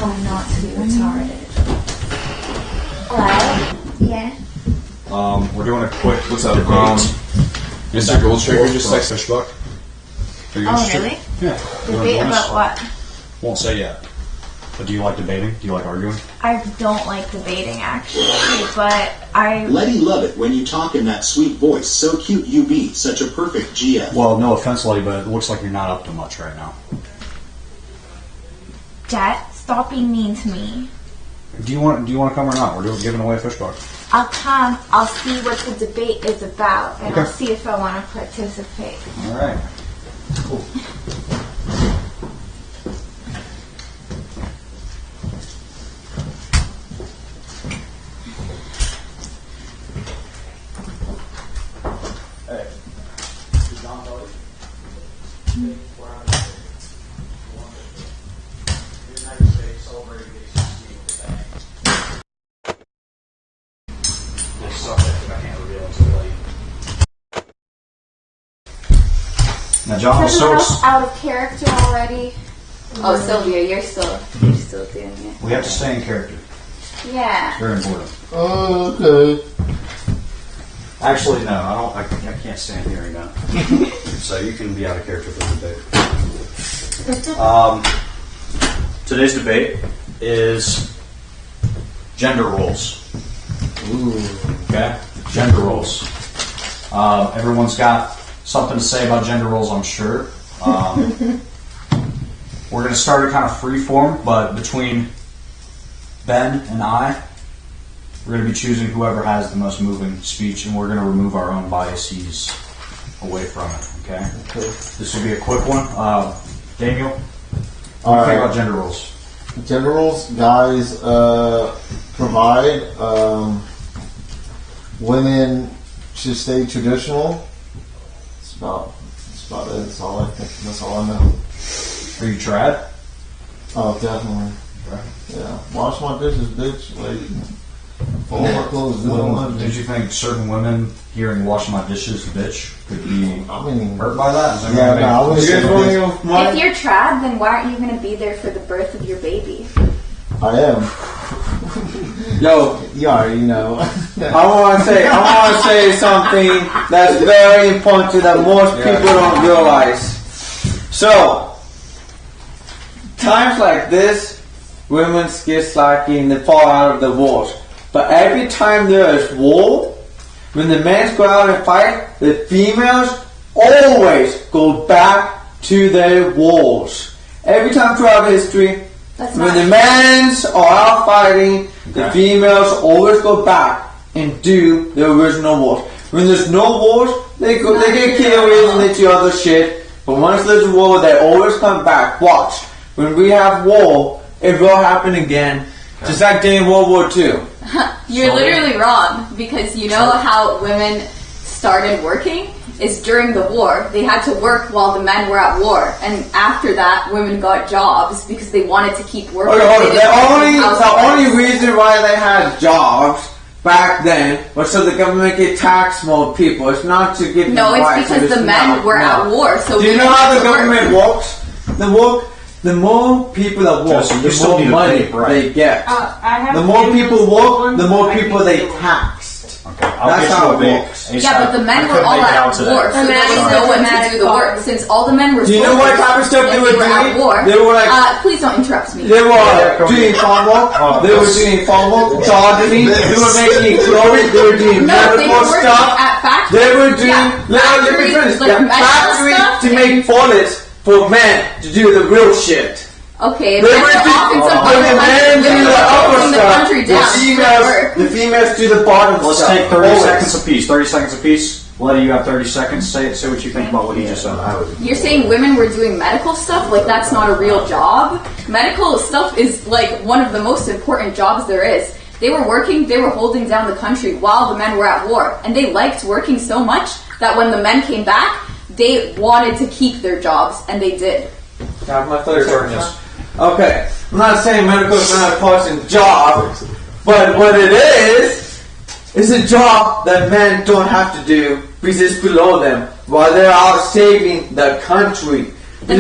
try not to be retarded. Hello? Yeah. We're doing a quick. What's up, Mr. Goldtrigger just like Fishbuck. Oh, really? Yeah. Debate about what? Won't say yet. But do you like debating? Do you like arguing? I don't like debating, actually, but I... Letty love it when you talk in that sweet voice. So cute you be. Such a perfect GF. Well, no offense, Letty, but it looks like you're not up to much right now. Jet, stop being mean to me. Do you want to come or not? We're giving away a Fishbuck. I'll come. I'll see what the debate is about, and Okay. I'll see if I want to participate. All right. Cool. Hey. Is John Kelly? The United States celebrated the 16th with a bang. There's stuff that I can't reveal until later. Now, John was so... out of character already. Oh, Sylvia, you're still doing it. We have to stay in character. Yeah. It's very important. Okay. Actually, no, I can't stand hearing that. So you can be out of character for the debate. Today's debate is gender roles. Ooh. Okay? Gender roles. Everyone's got something to say about gender roles, I'm sure. We're going to start it kind of free form, but between Ben and I, we're going to be choosing whoever has the most moving speech, and we're going to remove our own biases away from it, okay? This will be a quick one. Daniel, what do you think about gender roles? Gender roles, guys provide. Women should stay traditional. That's about it. That's all I think. That's all I know. Are you trad? Oh, definitely. Yeah. Wash my dishes, bitch. Like, fold my clothes, do my laundry. Did you think certain women hearing "wash my dishes, bitch" could be hurt by that? Is Yeah, no, I was If you're trad, then why aren't you going to be there for the birth of your baby? I am. Yo, You already know. I want to say something that's very important that most people don't realize. So, times like this, women get slacking, they fall out of the wars. But every time there is war, when the men go out and fight, the females always go back to their wars. Every time throughout history, when the men are out fighting, the females always go back and do the original wars. When there's no wars, they get killed and they do other shit. But once there's a war, they always come back. Watch. When we have war, it will happen again. Just like during World War II. You're literally wrong, because you know how women started working is during the war. They had to work while the men were at war, and after that, women got jobs because they wanted to keep working. The only reason why they had jobs back then was so the government could tax more people. It's not to give them rights. It's because the men were at war. So do you know how the government works? The more people that work, the more money they get. The more people work, the more people they tax. Okay, That's how it works. Yeah, but the men were all at war, so there was no one to do the work. Since all the men were do you know what type of stuff they were doing? At war. They were like, please don't interrupt me. they were doing farm work. They were doing farm work, gardening. They were making clothing. They were doing medical stuff. At factories. They were doing let me finish. Factories to make bullets for men to do the real shit. Okay, they were doing the females do the bottom Let's stuff. take 30 seconds apiece. 30 seconds apiece. Letty, you have 30 seconds. Say what you think about what he just said. You're saying women were doing medical stuff? Like, that's not a real job? Medical stuff is, like, one of the most important jobs there is. They were working, they were holding down the country while the men were at war. And they liked working so much that when the men came back, they wanted to keep their jobs, and they did. Got my 30 seconds. Okay, I'm not saying medical is not a important job, but what it is a job that men don't have to do because it's below them while they're out saving the country. Don't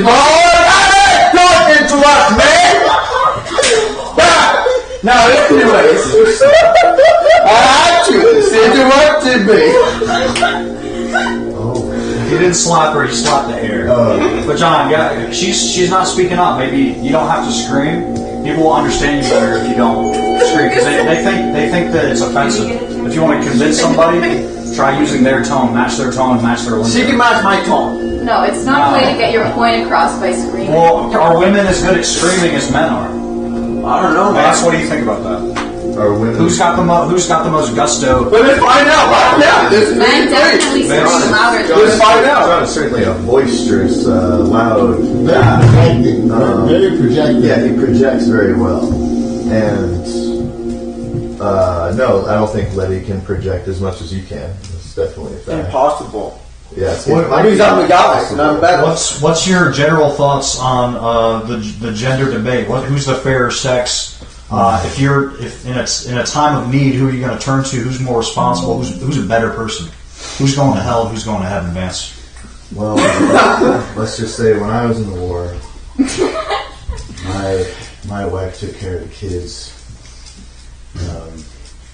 interrupt, man! Now, anyways, I had to. She interrupted me. He didn't slap her, he slapped the air. But John, yeah, she's not speaking up. Maybe you don't have to scream. People will understand you better if you don't scream because they think that it's offensive. If you want to convince somebody, try using their tone, match their tone, match their lingo. She can match my tone. No, it's not a way to get your point across by screaming. Well, are women as good at screaming as men are? I don't know, man. Max, what do you think about that? Are women? Who's got the most gusto? But let's find out right now. Men definitely scream louder. Let's find out. John is certainly a boisterous, loud Very guy. projecting. Very projecting. Yeah, he projects very well. And no, I don't think Letty can project as much as you can. It's definitely a fact. Impossible. Yeah, it's What means I'm a guy, and I'm better. What's your general thoughts on the gender debate? Who's the fairer sex? If in a time of need, who are you going to turn to? Who's more responsible? Who's a better person? Who's going to hell? Who's going to heaven, Vance? Well, let's just say when I was in the war, my wife took care of the kids.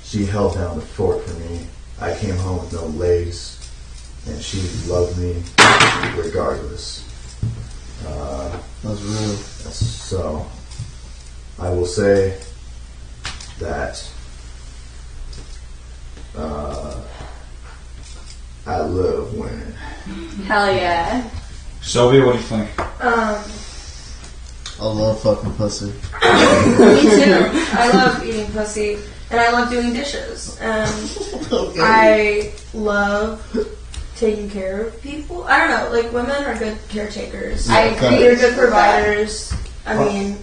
She held down the fort for me. I came home with no legs, and she loved me regardless. That's real. So, I will say that I love women. Hell yeah. Sylvia, what do you think? I love fucking pussy. Me too. I love eating pussy, and I love doing dishes, and I love taking care of people. I don't know, like women are good caretakers. I agree. They're good providers. I mean,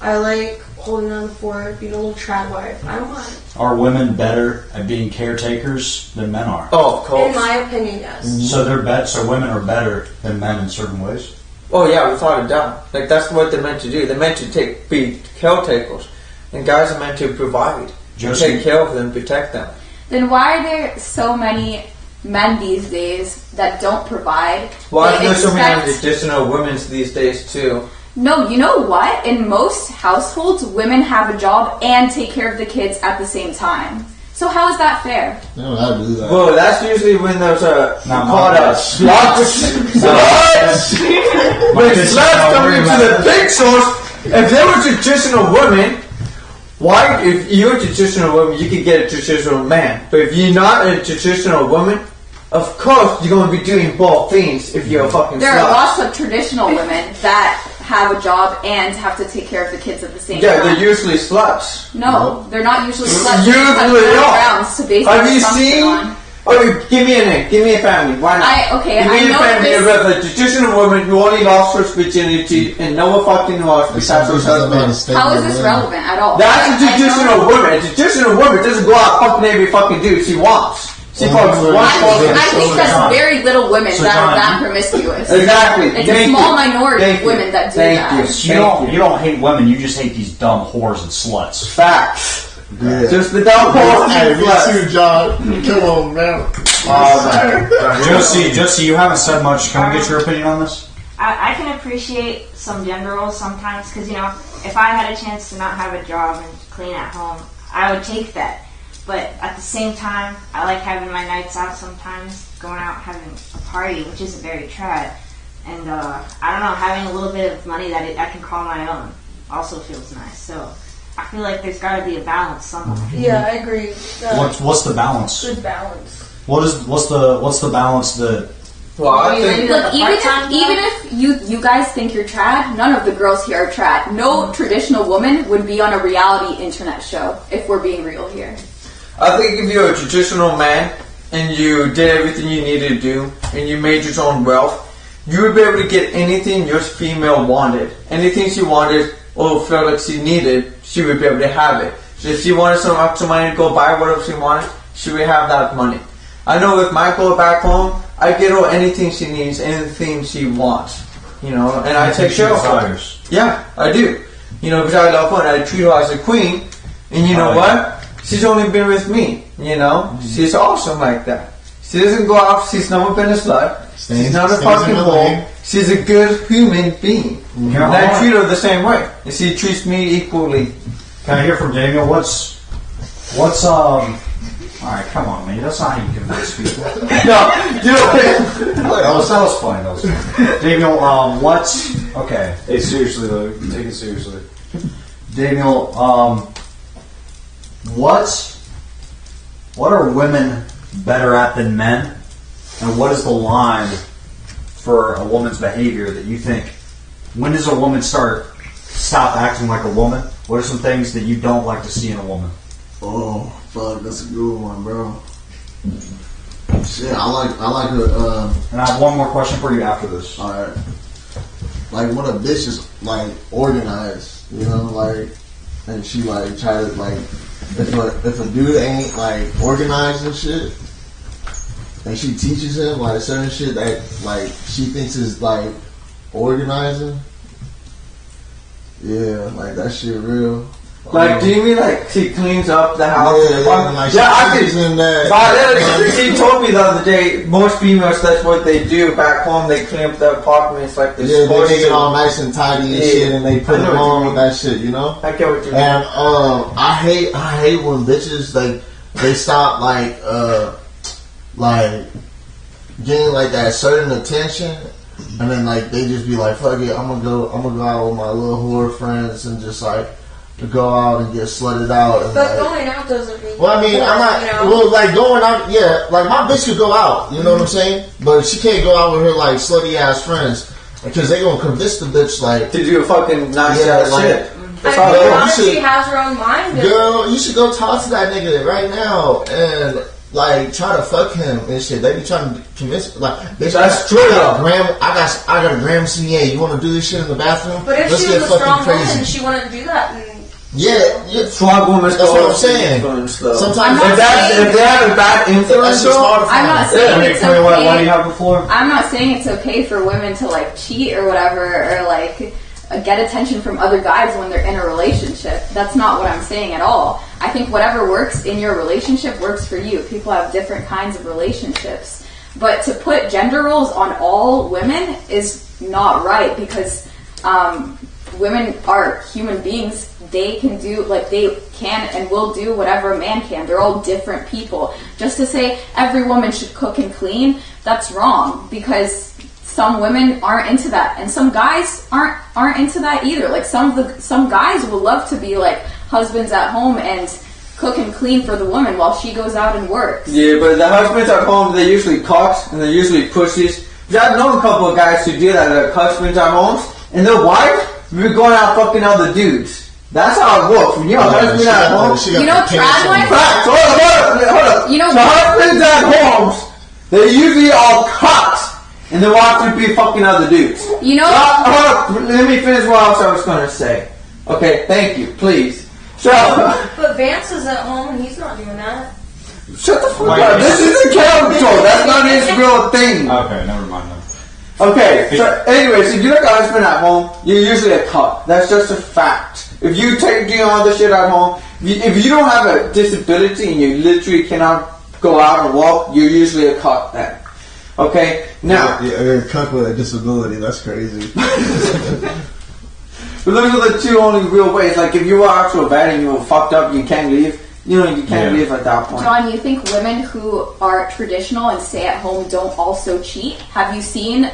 I like holding down the fort, being a little trad wife. I don't mind. Are women better at being caretakers than men are? Oh, of course. In my opinion, yes. So so women are better than men in certain ways. Oh yeah, without a doubt. Like that's what they're meant to do. They're meant to be caretakers, and guys are meant to provide, take care of them, protect them. Then why are there so many men these days that don't provide? Why are They there so many expect- additional women these days too? No, you know what? In most households, women have a job and take care of the kids at the same time. So how is that fair? They don't have to do that. Well, that's usually when there's a Not called my a sluts. When sluts come into the big source, if they were traditional women, why? If you're a traditional woman, you could get a traditional man. But if you're not a traditional woman, of course you're going to be doing both things. If you're a fucking There slut. are lots of traditional women that have a job and have to take care of the kids at the same Yeah, time. they're usually sluts. No, they're not usually sluts. Usually They have not. grounds to base Have their you assumption seen? on. Oh, give me a name. Give me a family. Why not? Okay, Give I me a know family this. of a traditional woman who only lost her virginity and no one fucking lost besides her husband. How is this relevant at all? That's a I know- traditional woman. A traditional woman doesn't go out fucking every fucking dude she wants. She fucks one I think fucking. that's very little women So that John, are that promiscuous. Exactly. It's Thank a small you. minority Thank of women you. that do Thank that. you. You don't hate women, you just hate these dumb whores and sluts. Facts. Yeah. Just the dumb horse Hey, and me sluts. too, John. Come on, man. Josie, you haven't said much. Can we get your opinion on this? I can appreciate some gender roles sometimes because, you know, if I had a chance to not have a job and clean at home, I would take that. But at the same time, I like having my nights out sometimes, going out having a party, which isn't very trad. And I don't know, having a little bit of money that I can call my own also feels nice. So I feel like there's got to be a balance somewhere. Yeah, I agree. What's the balance? Good balance. What's the balance that? Well, I think Look, even if you guys think you're trad, none of the girls here are trad. No traditional woman would be on a reality internet show, if we're being real here. I think if you're a traditional man and you did everything you needed to do and you made your own wealth, you would be able to get anything your female wanted. Anything she wanted or felt like she needed, she would be able to have it. So if she wanted some extra money to go buy whatever she wanted, she would have that money. I know with my girl back home, I get her anything she needs, anything she wants. You know, and I take care of her. Yeah, I do. You know, because I love her and I treat her as a queen. And you know what? She's only been with me, you know? She's awesome like that. She doesn't go off, she's never been a slut. She's not a fucking whore. She's a good human being. And I treat her the same way. And she treats me equally. Can I hear from Daniel? What's Alright, come on, man. That's not how you convince people. No, do it. That was funny. That was funny. Daniel, what's... Okay. Hey, seriously, though. Take it seriously. Daniel, what are women better at than men? And what is the line for a woman's behavior that you think... When does a woman stop acting like a woman? What are some things that you don't like to see in a woman? Oh, fuck, that's a good one, bro. Shit, I like her, And I have one more question for you after this. alright. Like, when a bitch is, like, organized, you know, like, and she, like, try to, like, if a dude ain't, like, organized and shit, and she teaches him, like, certain shit that, like, she thinks is, like, organizing, yeah, like, that shit real. Like, do you mean like she cleans up the house? Like I she's in that. She told me the other day, most females, that's what they do back home. They clean up the apartments like this. Yeah, they make it all nice and tidy and shit, and they put them on with that shit, you know? I get what you mean. And I hate when bitches, like, they stop, like getting, like, that certain attention, and then, like, they just be like, fuck it, I'm gonna go out with my little whore friends and just, like, to go out and get slutted out. And, But like, going out doesn't mean. well, I mean, I'm not. You know? Well, like going out, yeah. Like my bitch could go out. You know what I'm saying? But she can't go out with her like slutty ass friends because they gonna convince the bitch like to do a fucking nice ass like, shit. I all mean, you honestly, should- she has her own mind. girl, you should go talk to that nigga right now and like try to fuck him and shit. They be trying to convince like bitch. That's true, I got a gram CA. You want to do this shit in the bathroom? But if Let's she get was a fucking strong crazy. woman, she wouldn't do that. And Yeah. Strong women. That's what I'm saying. Sometimes if they have a bad influence, I'm not saying it's okay. What do you have before? I'm not saying it's okay for women to like cheat or whatever, or like get attention from other guys when they're in a relationship. That's not what I'm saying at all. I think whatever works in your relationship works for you. People have different kinds of relationships. But to put gender roles on all women is not right because women are human beings. They can do, like, they can and will do whatever a man can. They're all different people. Just to say every woman should cook and clean, that's wrong because some women aren't into that, and some guys aren't into that either. Like some guys will love to be like husbands at home and cook and clean for the woman while she goes out and works. Yeah, but the husbands at home, they're usually cocks and they're usually pussies. I've known a couple of guys who do that. Their husbands at homes and their wife be going out fucking other dudes. That's how it works. When you're a husband at home, you know, trad wife. Hold up. You know, the husbands at homes, they're usually all cocks, and they want to be fucking other dudes. You know, hold up. Let me finish what else I was going to say. Okay, thank you, please. So, but Vance is at home and he's not doing that. Shut the fuck up. This is a character. That's not his real thing. Okay, never mind then. Okay, so anyways, if you're like a husband at home, you're usually a cuck. That's just a fact. If you do all this shit at home, if you don't have a disability and you literally cannot go out and walk, you're usually a cuck then. Okay, now. You're a cuck with a disability, that's crazy. But those are the two only real ways. Like if you are actual bad and you were fucked up, you can't leave. You can't leave at that point. John, you think women who are traditional and stay at home don't also cheat? Have you seen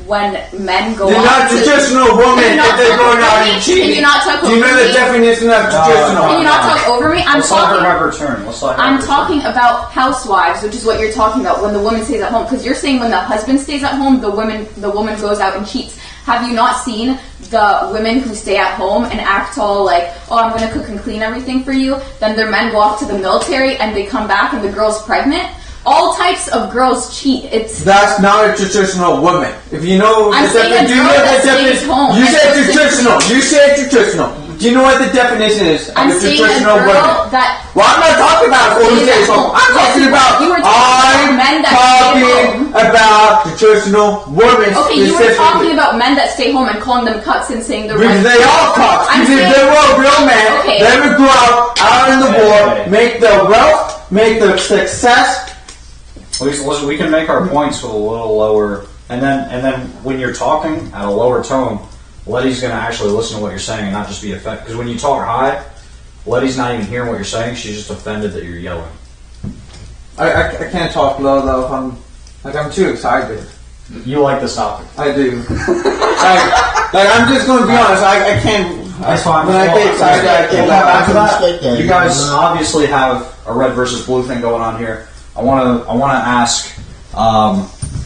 when men go they're out not traditional women if they're going out and cheating? Can you not talk over me? Do you know the definition of traditional? Can you not talk over me? Let's let her have her turn. I'm talking about housewives, which is what you're talking about when the woman stays at home. Because you're saying when the husband stays at home, the woman goes out and cheats. Have you not seen the women who stay at home and act all like, oh, I'm going to cook and clean everything for you? Then their men go off to the military and they come back and the girl's pregnant? All types of girls cheat. That's not a traditional woman. If you know, I'm saying a girl that stays home. You said traditional. You said traditional. Do you know what the definition is? I'm saying a girl that. Well, I'm not talking about who stays home. I'm talking about. About traditional women. Okay, you were talking about men that stay home and calling them cucks and saying they're. Because they all cucks. Because if they were a real man, they would go out in the world, make the wealth, make the success. Listen, we can make our points with a little lower, and then when you're talking at a lower tone, Letty's going to actually listen to what you're saying and not just be affected. Because when you talk high, Letty's not even hearing what you're saying. She's just offended that you're yelling. I can't talk low though. I'm too excited. You like this topic. I do. I'm just going to be honest. I can't. That's fine. When I get excited, I can't. After that, you guys obviously have a red versus blue thing going on here. I want to ask.